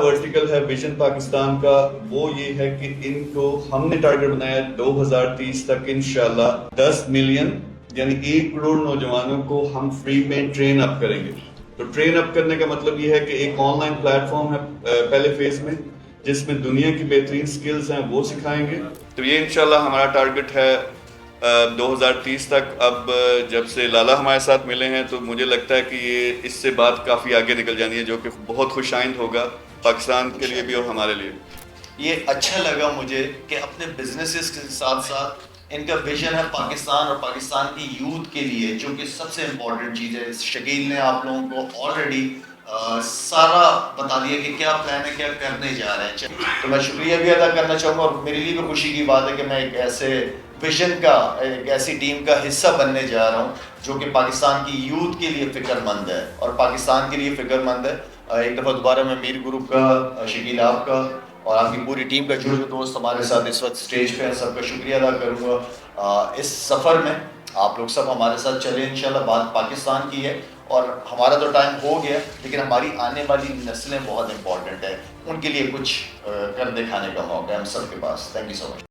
Vertical है vision Pakistan का, वो ये है कि इनको हमने टारगेट बनाया 2030 तक इंशाल्लाह 10 मिलियन यानी 1 करोड़ नौजवानों को हम फ्री में ट्रेन अप करेंगे। तो ट्रेन अप करने का मतलब ये है कि एक ऑनलाइन प्लेटफॉर्म है पहले फेज में, जिसमें दुनिया की बेहतरीन स्किल्स हैं वो सिखाएंगे। तो ये इंशाल्लाह हमारा टारगेट है 2030 तक। अब जब से लाला हमारे साथ मिले हैं तो मुझे लगता है कि ये इससे बात काफ़ी आगे निकल जानी है, जो कि बहुत खुशाइंद होगा पाकिस्तान के लिए भी और हमारे लिए। ये अच्छा लगा मुझे कि अपने बिजनेसेस के साथ साथ इनका विजन है पाकिस्तान और पाकिस्तान की यूथ के लिए, जो कि सबसे इम्पोर्टेंट चीज़ है। शकील ने आप लोगों को ऑलरेडी सारा बता दिया कि क्या प्लान है, क्या करने जा रहे हैं। तो मैं शुक्रिया भी अदा करना चाहूँगा और मेरे लिए भी खुशी की बात है कि मैं एक ऐसे विजन का, एक ऐसी टीम का हिस्सा बनने जा रहा हूँ जो कि पाकिस्तान की यूथ के लिए फ़िक्रमंद है और पाकिस्तान के लिए फ़िक्रमंद है। एक दफ़ा दोबारा मैं मीर ग्रुप का, शकील आपका और आपकी पूरी टीम का, जो दोस्त हमारे साथ इस वक्त स्टेज पे हैं, सबका शुक्रिया अदा करूँगा। इस सफ़र में आप लोग सब हमारे साथ चले इंशाल्लाह। बात पाकिस्तान की है और हमारा तो टाइम हो गया, लेकिन हमारी आने वाली नस्लें बहुत इंपॉर्टेंट है, उनके लिए कुछ कर दिखाने का मौका है हम सब के पास। Thank you so much.